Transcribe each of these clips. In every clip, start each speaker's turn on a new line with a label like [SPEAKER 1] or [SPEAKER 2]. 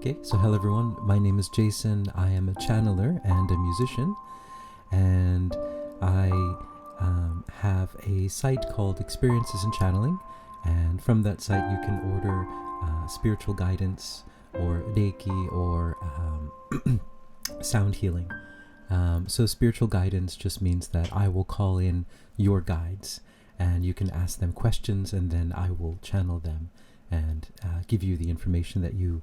[SPEAKER 1] Okay, so hello everyone. My name is Jason. I am a channeler and a musician, and I have a site called Experiences in Channeling, and from that site you can order spiritual guidance or Reiki or sound healing. So spiritual guidance just means that I will call in your guides, and you can ask them questions, and then I will channel them and give you the information that you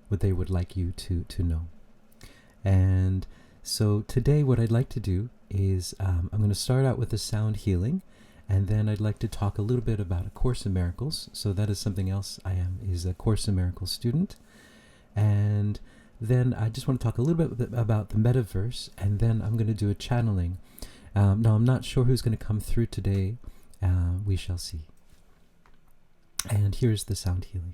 [SPEAKER 1] what they would like you to know. And so today what I'd like to do is I'm going to start out with the sound healing, and then I'd like to talk a little bit about A Course in Miracles. So that is something else I am, is a Course in Miracles student. And then I just want to talk a little bit about the Metaverse, and then I'm going to do a channeling. Now I'm not sure who's going to come through today. We shall see. And here's the sound healing.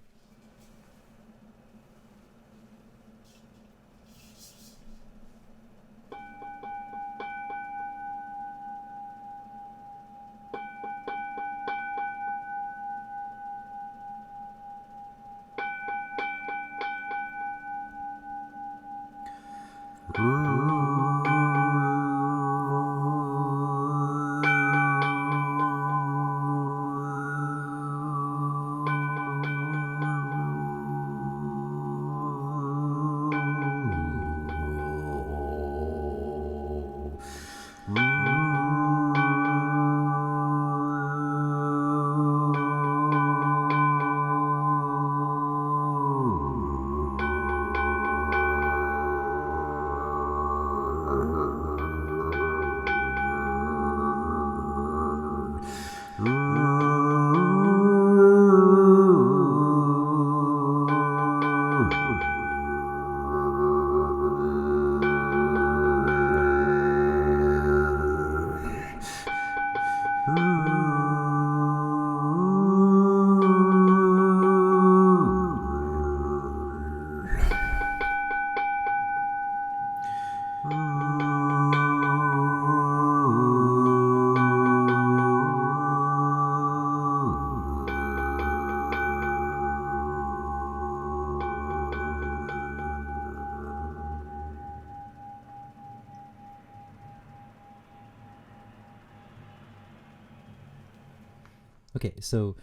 [SPEAKER 1] Okay, so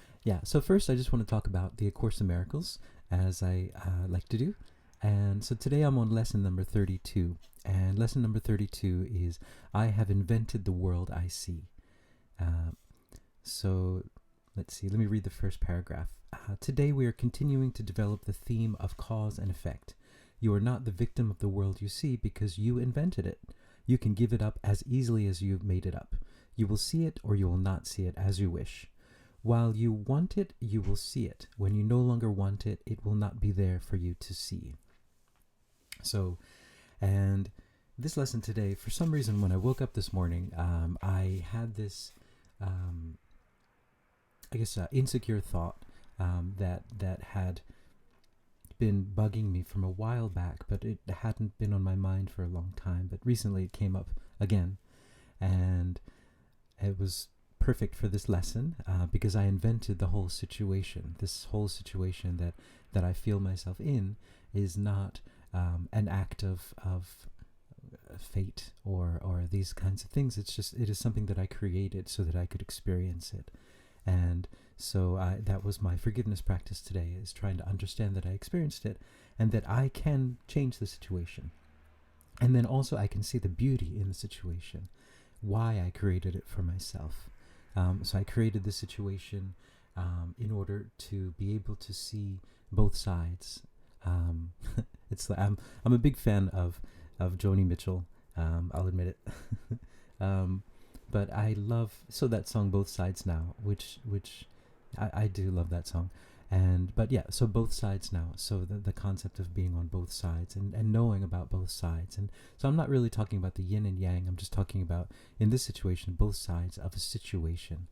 [SPEAKER 1] first I just want to talk about the A Course in Miracles, as I like to do. And so today I'm on lesson number 32, and lesson number 32 is I have invented the world I see. So let's see, let me read the first paragraph. Today we are continuing to develop the theme of cause and effect. You are not the victim of the world you see because you invented it. You can give it up as easily as you've made it up. You will see it or you will not see it as you wish. While you want it, you will see it. When you no longer want it, it will not be there for you to see. So, and this lesson today, for some reason, when I woke up this morning, I had this, insecure thought that had been bugging me from a while back, but it hadn't been on my mind for a long time. But recently it came up again, and it was perfect for this lesson because I invented the whole situation. This whole situation that I feel myself in is not an act of fate or these kinds of things. It is something that I created so that I could experience it. And so that was my forgiveness practice today, is trying to understand that I experienced it and that I can change the situation. And then also I can see the beauty in the situation, why I created it for myself. So I created this situation in order to be able to see both sides. It's like I'm a big fan of Joni Mitchell. I'll admit it. But I love that song "Both Sides Now," which I do love that song. So both sides now. So the concept of being on both sides and knowing about both sides. And so I'm not really talking about the yin and yang. I'm just talking about, in this situation, both sides of a situation.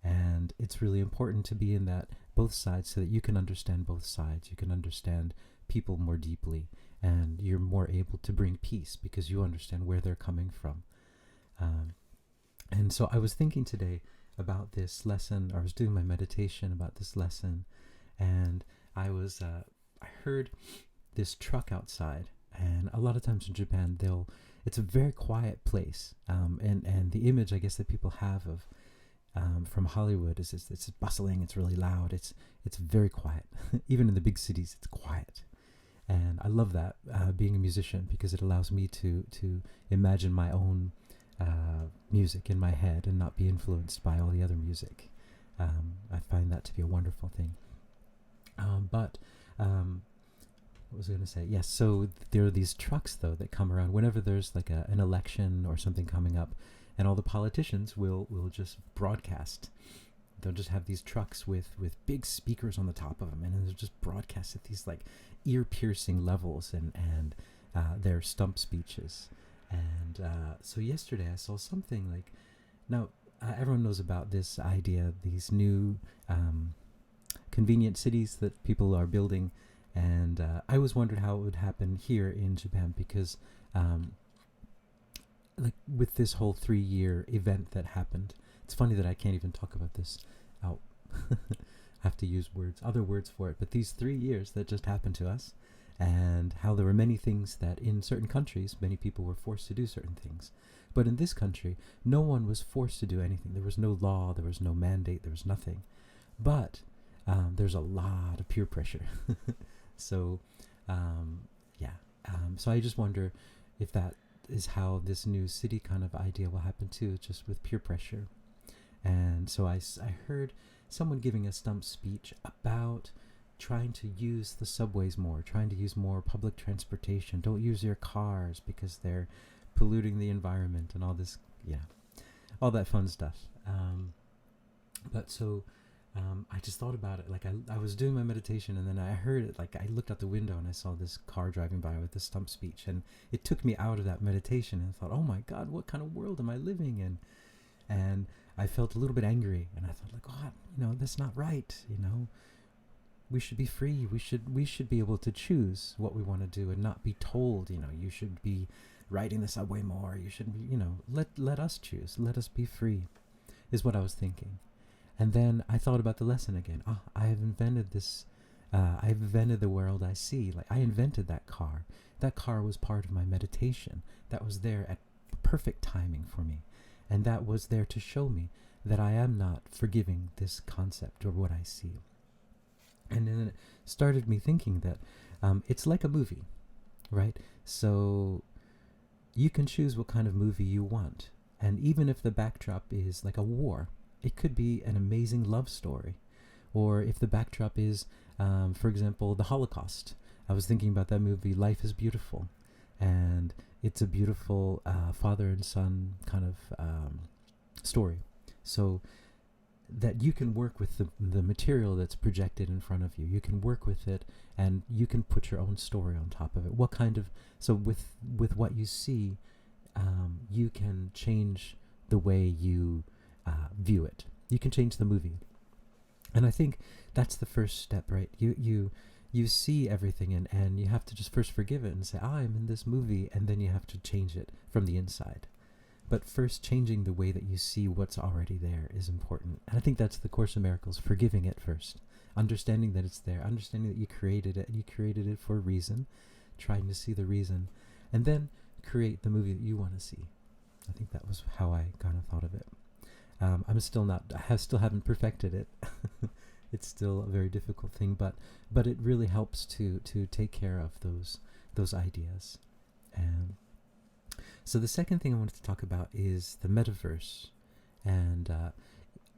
[SPEAKER 1] And it's really important to be in that both sides so that you can understand both sides. You can understand people more deeply, and you're more able to bring peace because you understand where they're coming from. And so I was thinking today about this lesson, or I was doing my meditation about this lesson, and I was I heard this truck outside, and a lot of times in Japan, it's a very quiet place, and the image I guess that people have of from Hollywood is it's bustling, it's really loud, it's very quiet. Even in the big cities, it's quiet, and I love that being a musician, because it allows me to imagine my own music in my head and not be influenced by all the other music. I find that to be a wonderful thing. But what was I going to say? Yes, so there are these trucks, though, that come around whenever there's like an election or something coming up, and all the politicians will just broadcast. They'll just have these trucks with big speakers on the top of them, and they'll just broadcast at these like ear-piercing levels, and their stump speeches. And so yesterday I saw something like, now everyone knows about this idea, these new convenient cities that people are building, and I always wondered how it would happen here in Japan, because like with this whole 3-year event that happened, it's funny that I can't even talk about this out. I have to use other words for it, but these 3 years that just happened to us, and how there were many things that in certain countries, many people were forced to do certain things. But in this country, no one was forced to do anything. There was no law, there was no mandate, there was nothing. But there's a lot of peer pressure. So, so I just wonder if that is how this new city kind of idea will happen too, just with peer pressure. And so I heard someone giving a stump speech about trying to use the subways more, trying to use more public transportation. Don't use your cars because they're polluting the environment and all this, all that fun stuff. I just thought about it. Like I was doing my meditation, and then I heard it. Like I looked out the window and I saw this car driving by with this stump speech, and it took me out of that meditation. And I thought, oh my God, what kind of world am I living in? And I felt a little bit angry, and I thought, like, oh, that's not right. We should be free. We should be able to choose what we want to do and not be told, you should be riding the subway more. You should be, let us choose. Let us be free, is what I was thinking. And then I thought about the lesson again. I have invented this. I've invented the world I see. Like I invented that car. That car was part of my meditation. That was there at perfect timing for me. And that was there to show me that I am not forgiving this concept or what I see. And then it started me thinking that it's like a movie, right? So you can choose what kind of movie you want. And even if the backdrop is like a war, it could be an amazing love story. Or if the backdrop is, for example, the Holocaust. I was thinking about that movie, Life is Beautiful. And it's a beautiful father and son kind of story. So that you can work with the material that's projected in front of you. You can work with it, and you can put your own story on top of it. So with what you see, you can change the way you view it. You can change the movie. And I think that's the first step, right? You see everything, and you have to just first forgive it and say, I'm in this movie, and then you have to change it from the inside. But first, changing the way that you see what's already there is important. And I think that's the Course in Miracles, forgiving it first. Understanding that it's there. Understanding that you created it, and you created it for a reason. Trying to see the reason. And then create the movie that you want to see. I think that was how I kind of thought of it. I still haven't perfected it. It's still a very difficult thing, but it really helps to take care of those ideas. And so the second thing I wanted to talk about is the Metaverse. And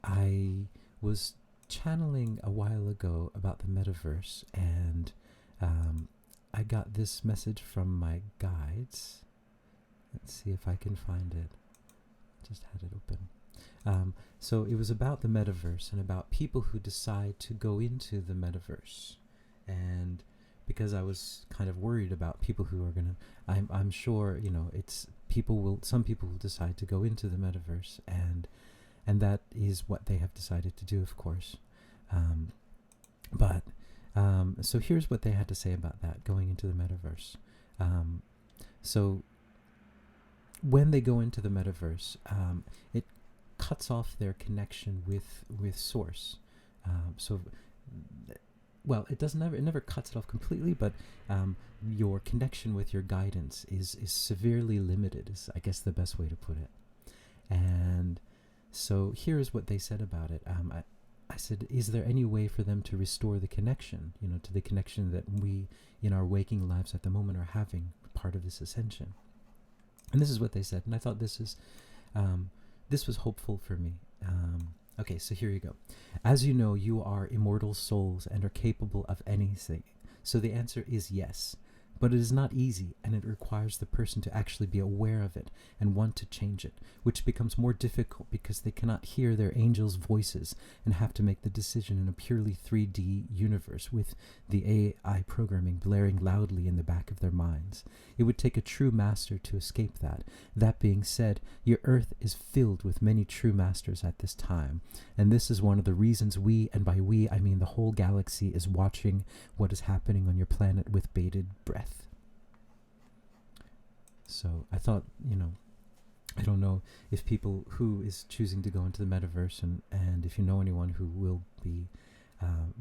[SPEAKER 1] I was channeling a while ago about the Metaverse, and I got this message from my guides. Let's see if I can find it. Just had it open. So it was about the Metaverse and about people who decide to go into the Metaverse. And because I was kind of worried about people who are going to, I'm sure, some people will decide to go into the Metaverse, and that is what they have decided to do, of course. So here's what they had to say about that, going into the Metaverse. So when they go into the Metaverse, it cuts off their connection with Source. So well, it never cuts it off completely, but your connection with your guidance is severely limited, is I guess the best way to put it. And so here's what they said about it. I said, is there any way for them to restore the connection, to the connection that we in our waking lives at the moment are having, part of this ascension? And this is what they said, and I thought this was hopeful for me. Okay, so here you go. As you know, you are immortal souls and are capable of anything. So the answer is yes. But it is not easy, and it requires the person to actually be aware of it and want to change it, which becomes more difficult because they cannot hear their angels' voices and have to make the decision in a purely 3D universe with the AI programming blaring loudly in the back of their minds. It would take a true master to escape that. That being said, your Earth is filled with many true masters at this time, and this is one of the reasons we, and by we I mean the whole galaxy, is watching what is happening on your planet with bated breath. So I thought, I don't know if people who is choosing to go into the metaverse and if you know anyone who will be,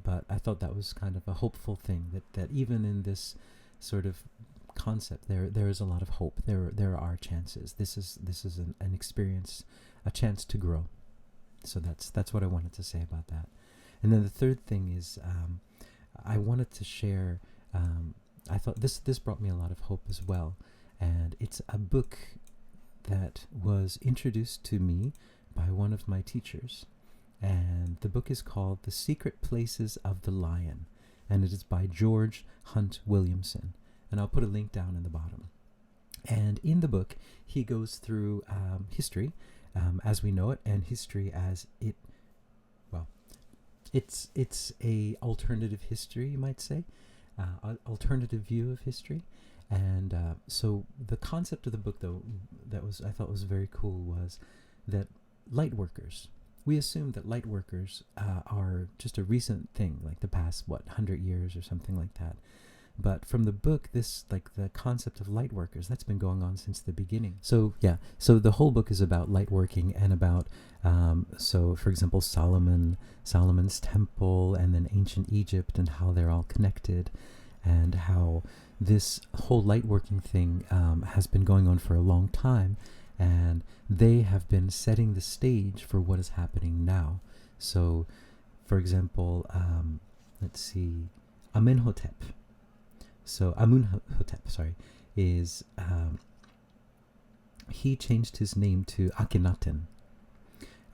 [SPEAKER 1] but I thought that was kind of a hopeful thing, that even in this sort of concept, there is a lot of hope. There are chances. This is an experience, a chance to grow. So that's what I wanted to say about that. And then the third thing is, I wanted to share. I thought this brought me a lot of hope as well. And it's a book that was introduced to me by one of my teachers. And the book is called The Secret Places of the Lion. And it is by George Hunt Williamson. And I'll put a link down in the bottom. And in the book, he goes through history as we know it, and history as it, well, it's a alternative history, you might say, alternative view of history. And so the concept of the book, though, I thought was very cool, was that light workers, we assume that light workers are just a recent thing, like the past, 100 years or something like that. But from the book, the concept of light workers, that's been going on since the beginning. So so the whole book is about light working and about, so for example, Solomon's temple, and then ancient Egypt, and how they're all connected, and how this whole light working thing has been going on for a long time, and they have been setting the stage for what is happening now. So, for example, let's see, Amenhotep. So Amunhotep, is he changed his name to Akhenaten,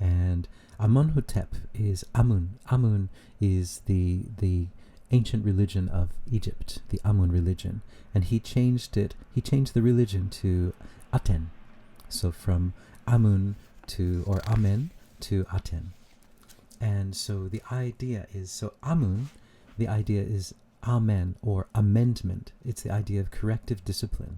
[SPEAKER 1] and Amunhotep is Amun. Amun is the ancient religion of Egypt, the Amun religion, and he changed the religion to Aten. So from Amun or Amen to Aten. And so the idea is, Amun, the idea is Amen, or amendment. It's the idea of corrective discipline.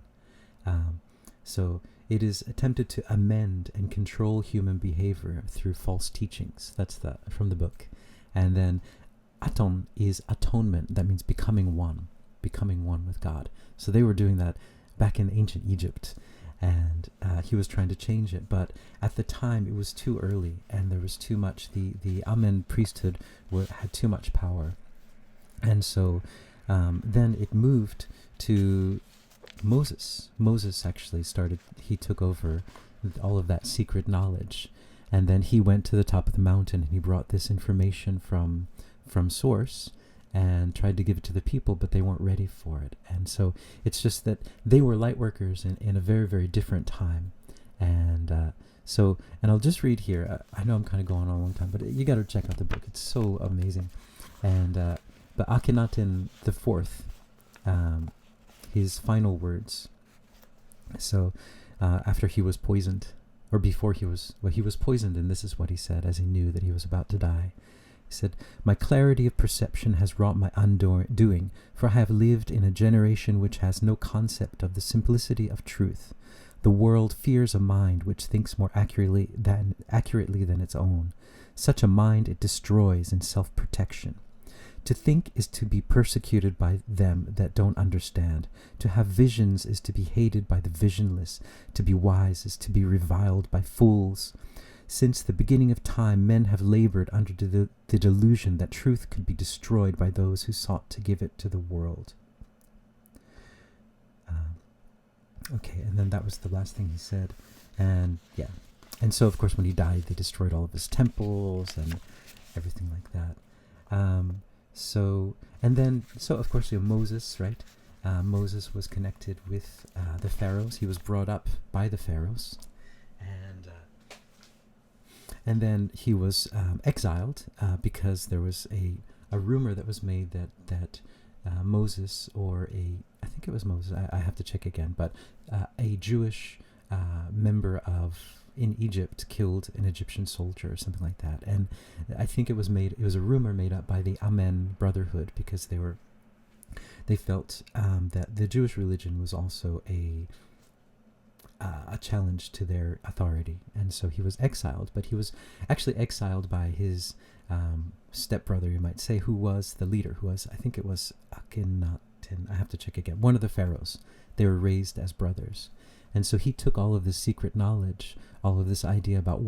[SPEAKER 1] So it is attempted to amend and control human behavior through false teachings. That's from the book. And then Aton is atonement. That means becoming one with God. So they were doing that back in ancient Egypt, and he was trying to change it. But at the time, it was too early, and there was too much. The Amen priesthood had too much power, and so then it moved to Moses. Moses actually he took over all of that secret knowledge, and then he went to the top of the mountain and he brought this information from source and tried to give it to the people, but they weren't ready for it. And so it's just that they were light workers in a very, very different time. And and I'll just read here. I know I'm kind of going on a long time, but you got to check out the book. It's so amazing. And but Akhenaten the Fourth, his final words. So after he was poisoned, or before he was poisoned, and this is what he said as he knew that he was about to die. He said, "My clarity of perception has wrought my undoing, for I have lived in a generation which has no concept of the simplicity of truth. The world fears a mind which thinks more accurately than its own. Such a mind it destroys in self-protection. To think is to be persecuted by them that don't understand. To have visions is to be hated by the visionless. To be wise is to be reviled by fools. Since the beginning of time, men have labored under the delusion that truth could be destroyed by those who sought to give it to the world. Okay, and then that was the last thing he said. And yeah. And so, of course, when he died, they destroyed all of his temples and everything like that. So, of course, Moses, right? Moses was connected with the pharaohs. He was brought up by the pharaohs. And then he was exiled because there was a rumor that was made that Moses, I think it was Moses, I have to check again, but a Jewish member in Egypt killed an Egyptian soldier or something like that. And I think it was a rumor made up by the Amun Brotherhood, because they felt that the Jewish religion was also a challenge to their authority. And so he was exiled, but he was actually exiled by his stepbrother, you might say, who was the leader, I think it was Akhenaten, I have to check again, one of the pharaohs. They were raised as brothers. And so he took all of this secret knowledge, all of this idea about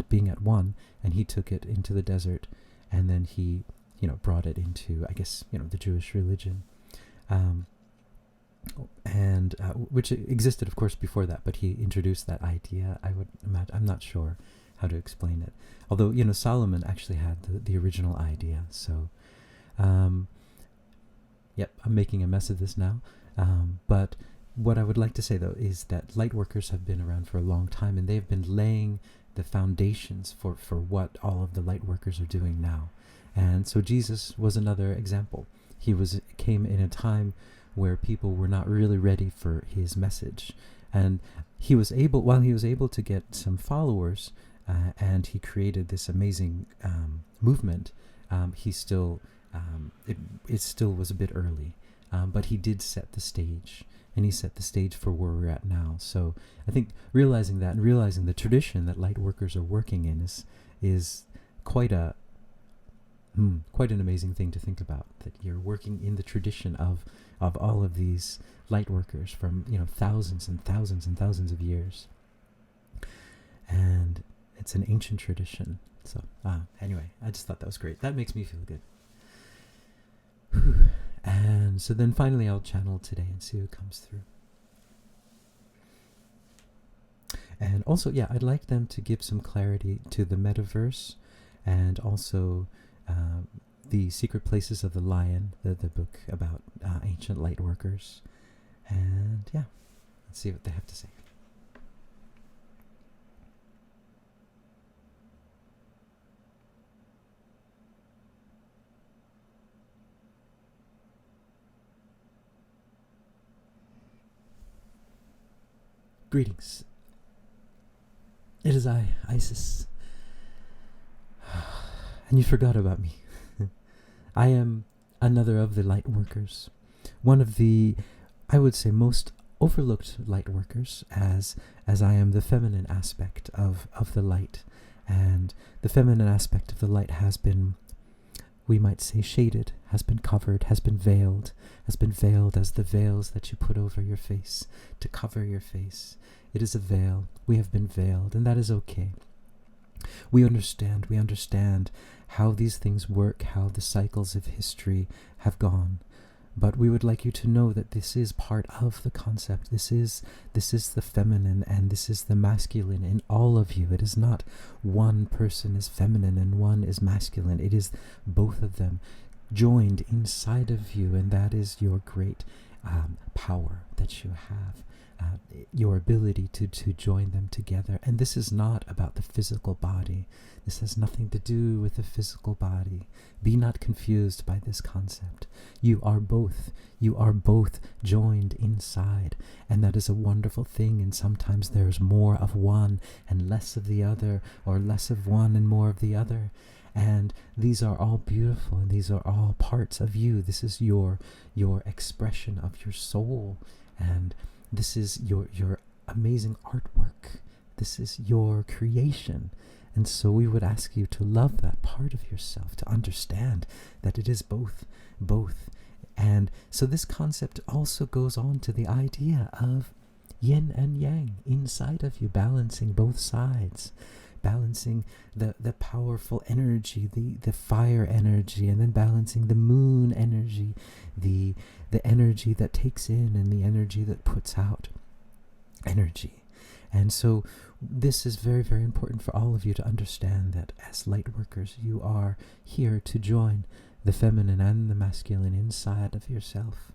[SPEAKER 1] being at one, and he took it into the desert, and then he, brought it into, I guess, the Jewish religion. Which existed, of course, before that, but he introduced that idea. I would imagine, I'm not sure how to explain it. Although, Solomon actually had the original idea. So, yep, I'm making a mess of this now. But what I would like to say, though, is that light workers have been around for a long time, and they've been laying the foundations for what all of the light workers are doing now. And so Jesus was another example. He came in a time where people were not really ready for his message, and he was able to get some followers, and he created this amazing movement. He still it still was a bit early, but he did set the stage, and he set the stage for where we're at now. So I think realizing that, and realizing the tradition that light workers are working in is quite an amazing thing to think about, that you're working in the tradition of all of these light workers from thousands and thousands and thousands of years, and it's an ancient tradition. So anyway, I just thought that was great. That makes me feel good. And so then finally I'll channel today and see who comes through. And also, I'd like them to give some clarity to the Metaverse, and also the Secret Places of the Lion, the book about ancient light workers. And let's see what they have to say. Greetings. It is I, Isis. And you forgot about me. I am another of the light workers. One of the, I would say, most overlooked light workers, as I am the feminine aspect of the light. And the feminine aspect of the light has been, we might say, shaded, has been covered, has been veiled as the veils that you put over your face to cover your face. It is a veil. We have been veiled, and that is okay. We understand how these things work, how the cycles of history have gone. But we would like you to know that this is part of the concept. This is the feminine, and this is the masculine in all of you. It is not one person is feminine and one is masculine. It is both of them joined inside of you, and that is your great power that you have. Your ability to join them together. And this is not about the physical body. This has nothing to do with the physical body. Be not confused by this concept. You are both joined inside, and that is a wonderful thing. And sometimes there's more of one and less of the other, or less of one and more of the other. And these are all beautiful, and these are all parts of you. This is your expression of your soul, and this is your amazing artwork. This is your creation. And so we would ask you to love that part of yourself, to understand that it is both. And so this concept also goes on to the idea of yin and yang inside of you, balancing both sides, balancing the powerful energy, the fire energy, and then balancing the moon energy, the energy that takes in and the energy that puts out energy. And so this is very, very important for all of you to understand that as light workers, you are here to join the feminine and the masculine inside of yourself,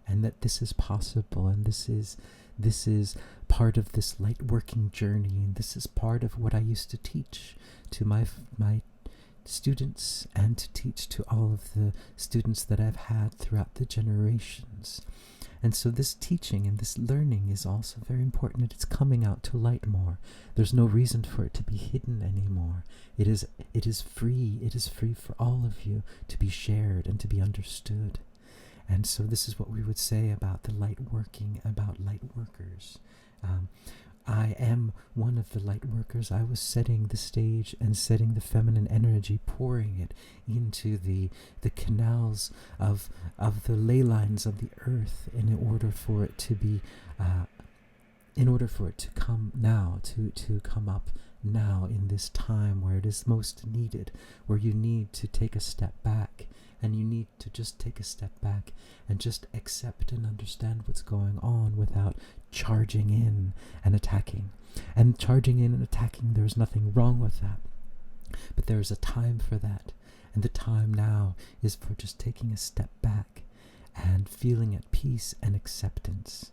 [SPEAKER 1] and that this is possible, and this is part of this light working journey, and this is part of what I used to teach to my students and to teach to all of the students that I've had throughout the generations. And so this teaching and this learning is also very important. It's coming out to light more. There's no reason for it to be hidden anymore. It is free. It is free for all of you to be shared and to be understood. And so this is what we would say about the light working, about light workers. I am one of the light workers. I was setting the stage and setting the feminine energy, pouring it into the canals of the ley lines of the earth in order for it to be, in order for it to come now, to come up now in this time where it is most needed, where you need to take a step back. And you need to just take a step back and just accept and understand what's going on without charging in and attacking. And charging in and attacking, there's nothing wrong with that. But there's a time for that. And the time now is for just taking a step back and feeling at peace and acceptance.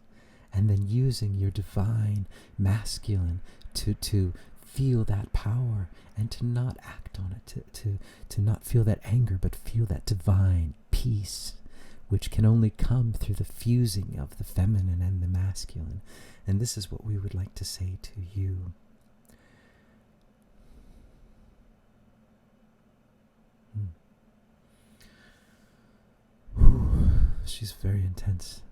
[SPEAKER 1] And then using your divine masculine to feel that power and to not act on it, to not feel that anger, but feel that divine peace, which can only come through the fusing of the feminine and the masculine. And this is what we would like to say to you. She's very intense.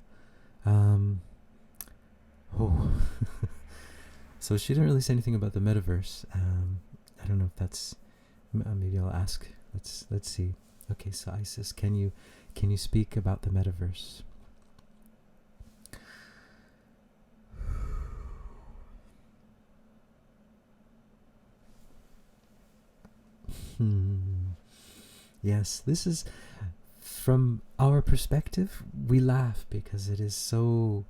[SPEAKER 1] So she didn't really say anything about the metaverse. I don't know if that's. Maybe I'll ask. Let's see. Okay, so Isis, can you speak about the metaverse? Yes, this is, from our perspective, we laugh because it is so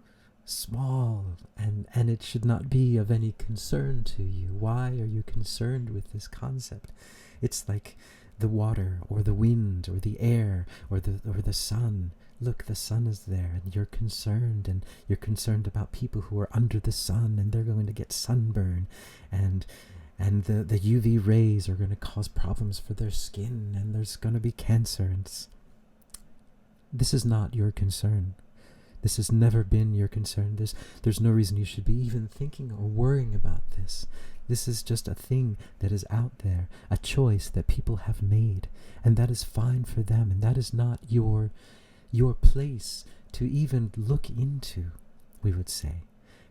[SPEAKER 1] small and it should not be of any concern to you. Why are you concerned with this concept? It's like the water or the wind or the air or the sun. Look, the sun is there and you're concerned about people who are under the sun and they're going to get sunburn, and the UV rays are going to cause problems for their skin, and there's going to be cancer. And this is not your concern. This has never been your concern. There's no reason you should be even thinking or worrying about this. This is just a thing that is out there, a choice that people have made, and that is fine for them, and that is not your place to even look into, we would say.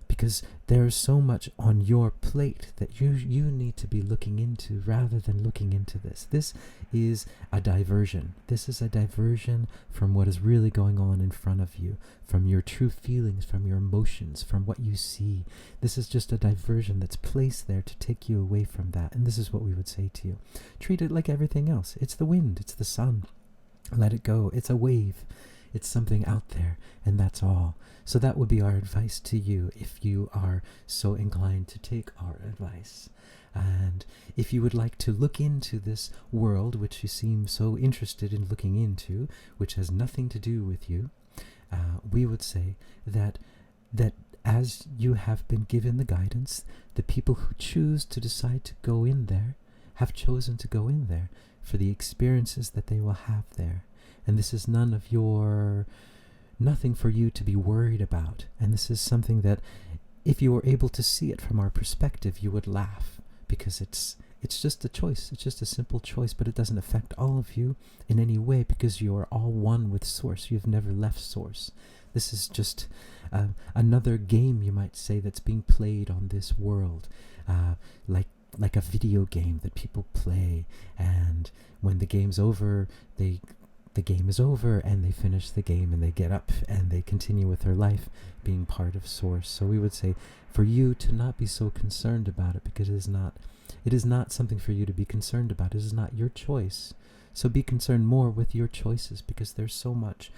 [SPEAKER 1] Because there is so much on your plate that you need to be looking into rather than looking into this. This is a diversion. This is a diversion from what is really going on in front of you, from your true feelings, from your emotions, from what you see. This is just a diversion that's placed there to take you away from that. And this is what we would say to you. Treat it like everything else. It's the wind. It's the sun. Let it go. It's a wave. It's something out there, and that's all. So that would be our advice to you if you are so inclined to take our advice. And if you would like to look into this world, which you seem so interested in looking into, which has nothing to do with you, we would say that as you have been given the guidance, the people who choose to decide to go in there have chosen to go in there for the experiences that they will have there. And this is nothing for you to be worried about. And this is something that, if you were able to see it from our perspective, you would laugh, because it's just a choice. It's just a simple choice, but it doesn't affect all of you in any way, because you are all one with Source. You've never left Source. This is just another game, you might say, that's being played on this world, like a video game that people play, and when the game's over, they the game is over, and they finish the game and they get up and they continue with their life being part of Source. So we would say for you to not be so concerned about it, because it is not something for you to be concerned about. It is not your choice. So be concerned more with your choices, because there's so much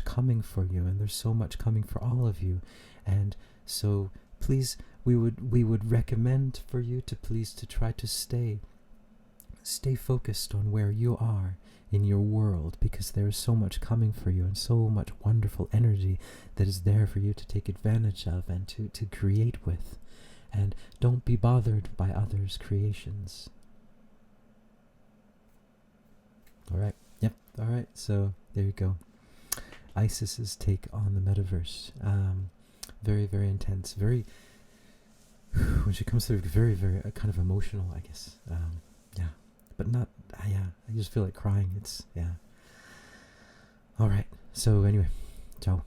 [SPEAKER 1] coming for you, and there's so much coming for all of you. And so please, we would recommend for you to please to try to stay focused on where you are in your world, because there is so much coming for you and so much wonderful energy that is there for you to take advantage of and to create with. And don't be bothered by others' creations. Alright, yep, alright, so there you go. ISIS's take on the metaverse. Very, very intense. Very, when she comes through, very, very kind of emotional, I guess. Yeah, but not, yeah, I just feel like crying. It's, yeah. Alright, so anyway, ciao.